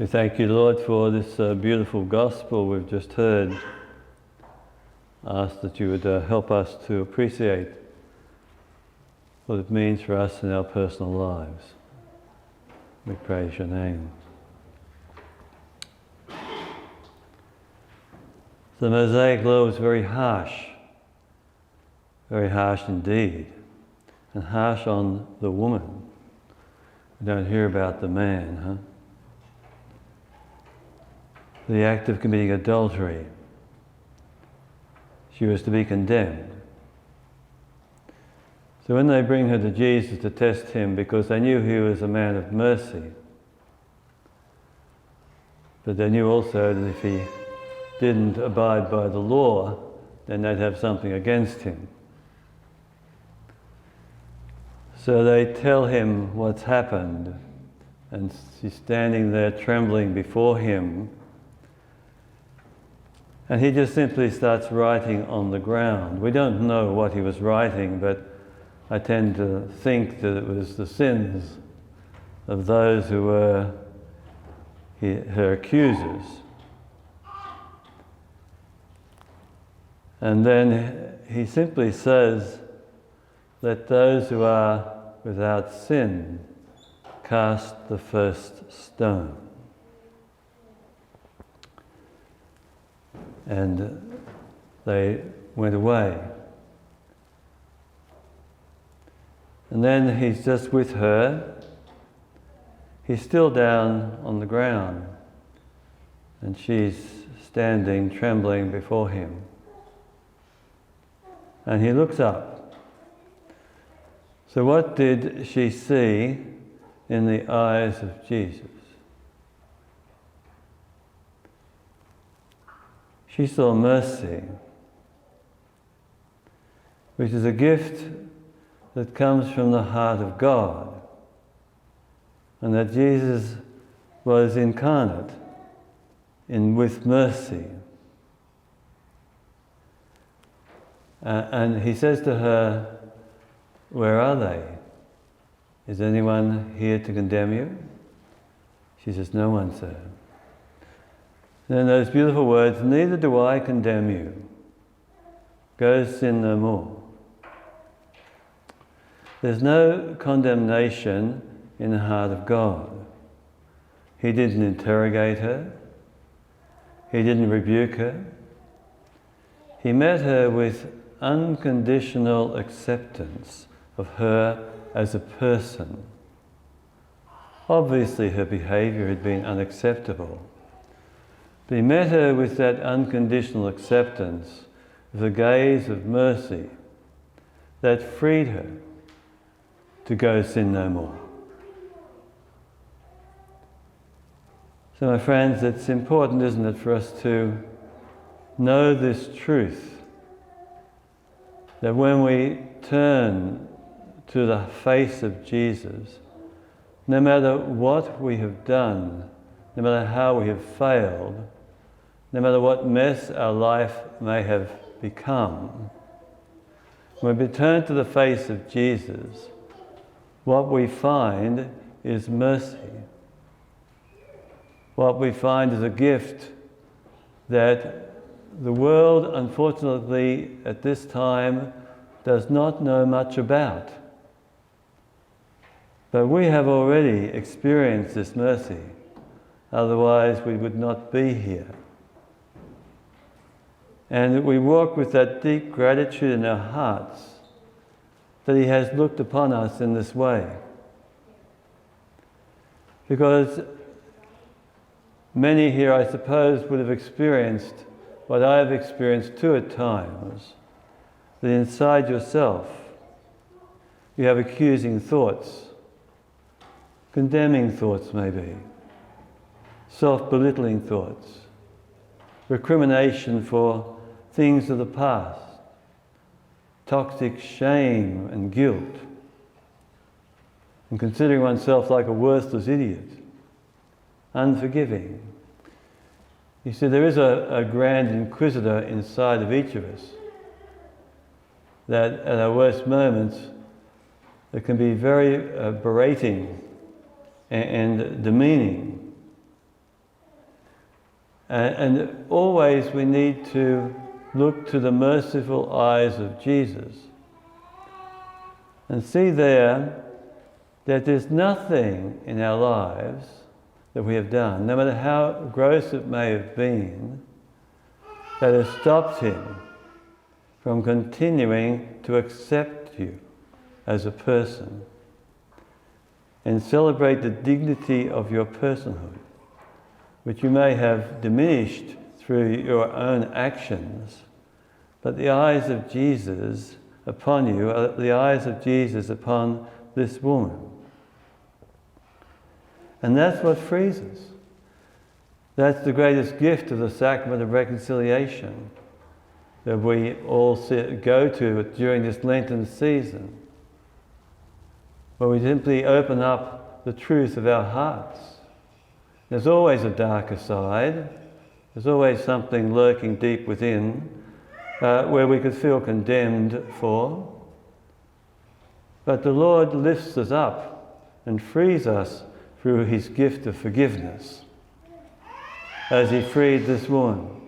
We thank you, Lord, for this beautiful gospel we've just heard. Ask that you would help us to appreciate what it means for us in our personal lives. We praise your name. The Mosaic law was very harsh indeed, and harsh on the woman. We don't hear about the man, huh? The act of committing adultery. She was to be condemned. So when they bring her to Jesus to test him, because they knew he was a man of mercy, but they knew also that if he didn't abide by the law, then they'd have something against him. So they tell him what's happened, and she's standing there trembling before him. And he just simply starts writing on the ground. We don't know what he was writing, but I tend to think that it was the sins of those who were her accusers. And then he simply says, "Let those who are without sin cast the first stone." And they went away. And then he's just with her. He's still down on the ground, and she's standing trembling before him. And he looks up. So what did she see in the eyes of Jesus? She saw mercy, which is a gift that comes from the heart of God, and that Jesus was incarnate with mercy. And he says to her, "Where are they? Is anyone here to condemn you?" She says, "No one, sir." Then those beautiful words, "Neither do I condemn you. Go sin no more." There's no condemnation in the heart of God. He didn't interrogate her. He didn't rebuke her. He met her with unconditional acceptance of her as a person. Obviously her behaviour had been unacceptable. But he met her with that unconditional acceptance, with a gaze of mercy that freed her to go sin no more. So my friends, it's important, isn't it, for us to know this truth, that when we turn to the face of Jesus, no matter what we have done, no matter how we have failed, no matter what mess our life may have become, when we turn to the face of Jesus, what we find is mercy. What we find is a gift that the world, unfortunately, at this time, does not know much about. But we have already experienced this mercy. Otherwise, we would not be here. And we walk with that deep gratitude in our hearts that he has looked upon us in this way. Because many here, I suppose, would have experienced what I have experienced too at times, that inside yourself you have accusing thoughts, condemning thoughts maybe, self-belittling thoughts, recrimination for things of the past, toxic shame and guilt, and considering oneself like a worthless idiot, unforgiving. You see, there is a grand inquisitor inside of each of us that at our worst moments that can be very berating and demeaning. And always we need to look to the merciful eyes of Jesus and see there that there's nothing in our lives that we have done, no matter how gross it may have been, that has stopped him from continuing to accept you as a person and celebrate the dignity of your personhood, which you may have diminished through your own actions, but the eyes of Jesus upon you are the eyes of Jesus upon this woman. And that's what frees us. That's the greatest gift of the sacrament of reconciliation that we all go to during this Lenten season, where we simply open up the truth of our hearts. There's always a darker side. There's always something lurking deep within where we could feel condemned for. But the Lord lifts us up and frees us through his gift of forgiveness, as he freed this woman.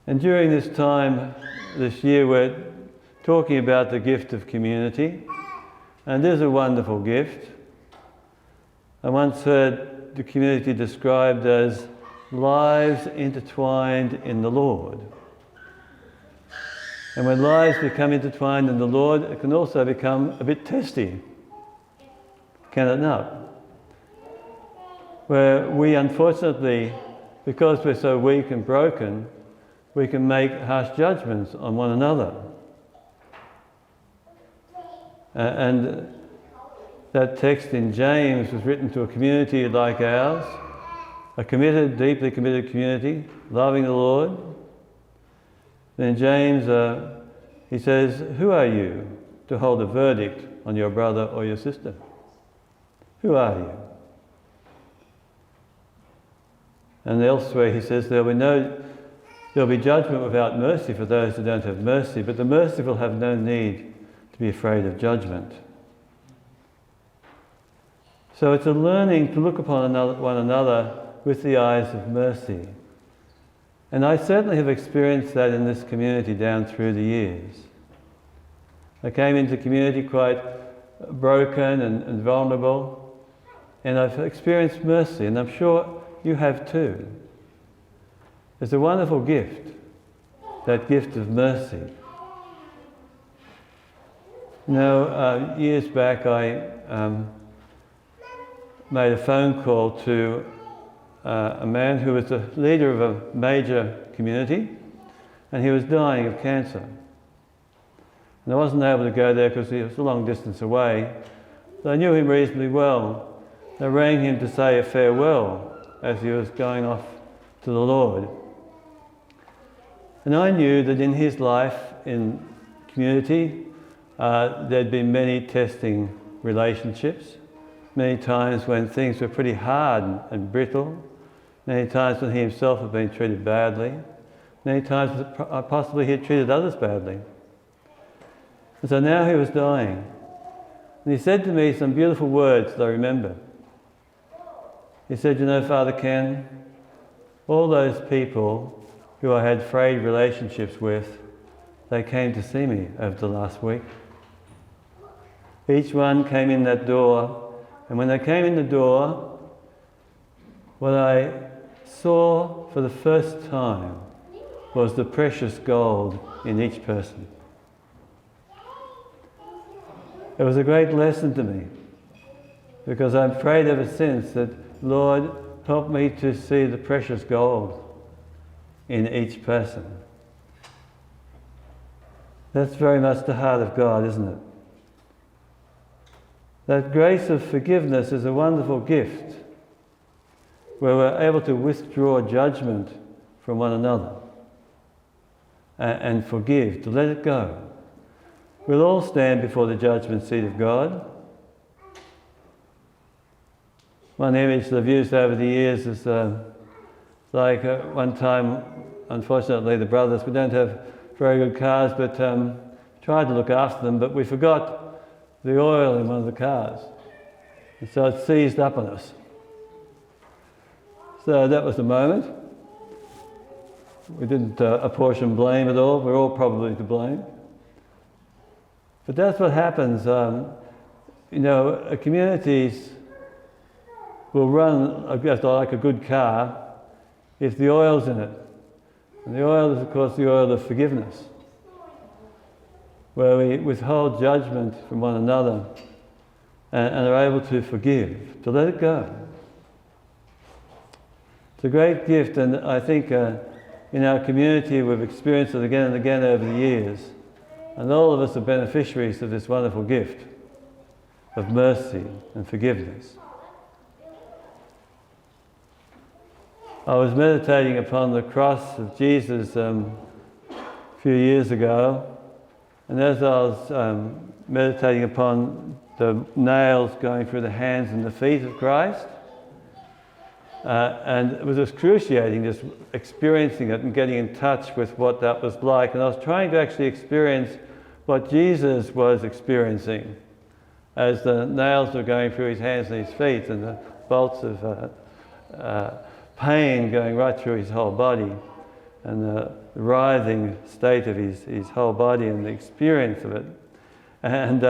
And during this time, this year, we're talking about the gift of community, and it is a wonderful gift. I once heard the community described as lives intertwined in the Lord. And when lives become intertwined in the Lord, it can also become a bit testy, can it not? Where we unfortunately, because we're so weak and broken, we can make harsh judgments on one another. And that text in James was written to a community like ours, a committed, deeply committed community, loving the Lord. Then James, he says, who are you to hold a verdict on your brother or your sister? Who are you? And elsewhere he says, there'll be judgment without mercy for those who don't have mercy, but the merciful have no need to be afraid of judgment. So it's a learning to look upon one another with the eyes of mercy. And I certainly have experienced that in this community down through the years. I came into community quite broken and vulnerable, and I've experienced mercy, and I'm sure you have too. It's a wonderful gift, that gift of mercy. You know, years back I made a phone call to a man who was the leader of a major community, and he was dying of cancer. And I wasn't able to go there because he was a long distance away, but I knew him reasonably well. I rang him to say a farewell as he was going off to the Lord. And I knew that in his life in community there'd been many testing relationships, many times when things were pretty hard and brittle, many times when he himself had been treated badly, many times that possibly he had treated others badly. And so now he was dying. And he said to me some beautiful words that I remember. He said, you know, Father Ken, all those people who I had frayed relationships with, they came to see me over the last week. Each one came in that door, and when they came in the door, what I saw for the first time was the precious gold in each person. It was a great lesson to me, because I've prayed ever since that, Lord, help me to see the precious gold in each person. That's very much the heart of God, isn't it? That grace of forgiveness is a wonderful gift where we're able to withdraw judgment from one another and forgive, to let it go. We'll all stand before the judgment seat of God. One image that I've used over the years is one time, unfortunately, the brothers, we don't have very good cars, but tried to look after them, but we forgot the oil in one of the cars. And so it seized up on us. So that was the moment. We didn't apportion blame at all. We're all probably to blame. But that's what happens. Communities will run like a good car if the oil's in it. And the oil is, of course, the oil of forgiveness, where we withhold judgment from one another and are able to forgive, to let it go. It's a great gift, and I think in our community we've experienced it again and again over the years, and all of us are beneficiaries of this wonderful gift of mercy and forgiveness. I was meditating upon the cross of Jesus a few years ago, and as I was meditating upon the nails going through the hands and the feet of Christ, and it was excruciating just experiencing it and getting in touch with what that was like, and I was trying to actually experience what Jesus was experiencing as the nails were going through his hands and his feet and the bolts of pain going right through his whole body, and the writhing state of his whole body and the experience of it. And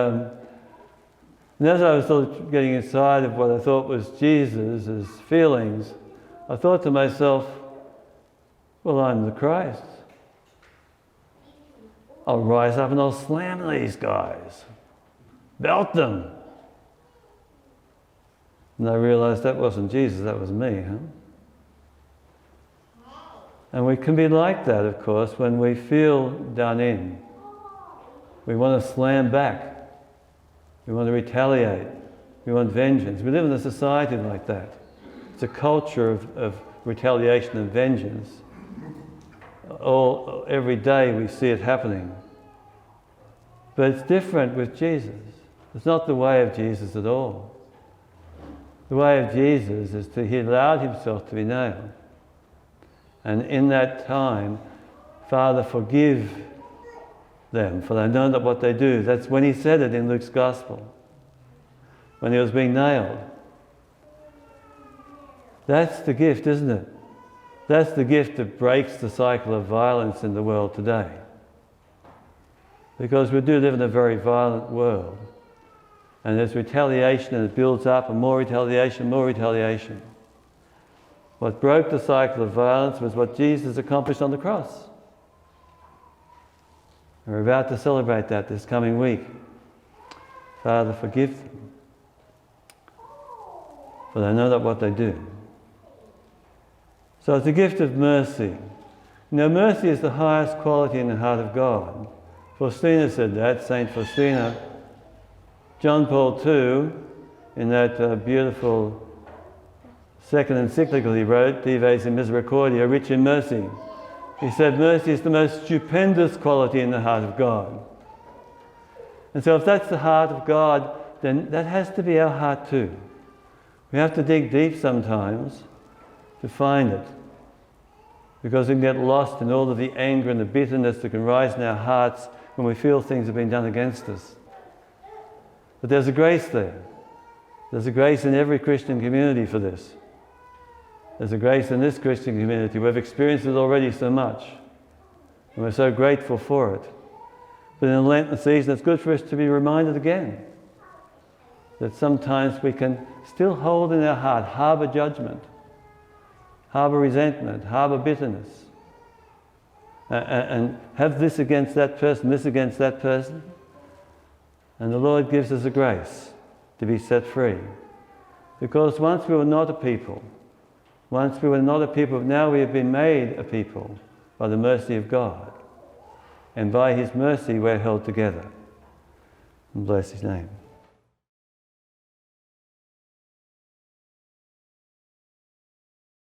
as I was sort of getting inside of what I thought was Jesus' feelings, I thought to myself, well, I'm the Christ. I'll rise up and I'll slam these guys, belt them. And I realized that wasn't Jesus, that was me, And we can be like that, of course, when we feel done in. We want to slam back. We want to retaliate. We want vengeance. We live in a society like that. It's a culture of retaliation and vengeance. Every day we see it happening. But it's different with Jesus. It's not the way of Jesus at all. The way of Jesus is he allowed himself to be nailed. And in that time, Father, forgive them, for they know not what they do. That's when he said it in Luke's Gospel, when he was being nailed. That's the gift, isn't it? That's the gift that breaks the cycle of violence in the world today. Because we do live in a very violent world. And there's retaliation, and it builds up, and more retaliation, more retaliation. What broke the cycle of violence was what Jesus accomplished on the cross. We're about to celebrate that this coming week. Father, forgive them, for they know not what they do. So it's a gift of mercy. Mercy is the highest quality in the heart of God. Faustina said that, Saint Faustina. John Paul II, in that beautiful second encyclical he wrote, Dives in Misericordia, rich in mercy. He said mercy is the most stupendous quality in the heart of God. And so if that's the heart of God, then that has to be our heart too. We have to dig deep sometimes to find it, because we can get lost in all of the anger and the bitterness that can rise in our hearts when we feel things have been done against us. But there's a grace there. There's a grace in every Christian community for this. There's a grace in this Christian community. We've experienced it already so much, and we're so grateful for it. But in the Lenten season, it's good for us to be reminded again that sometimes we can still hold in our heart, harbour judgment, harbour resentment, harbour bitterness, and have this against that person, this against that person. And the Lord gives us a grace to be set free. Because once we were not a people, now we have been made a people by the mercy of God. And by his mercy we're held together. And bless his name.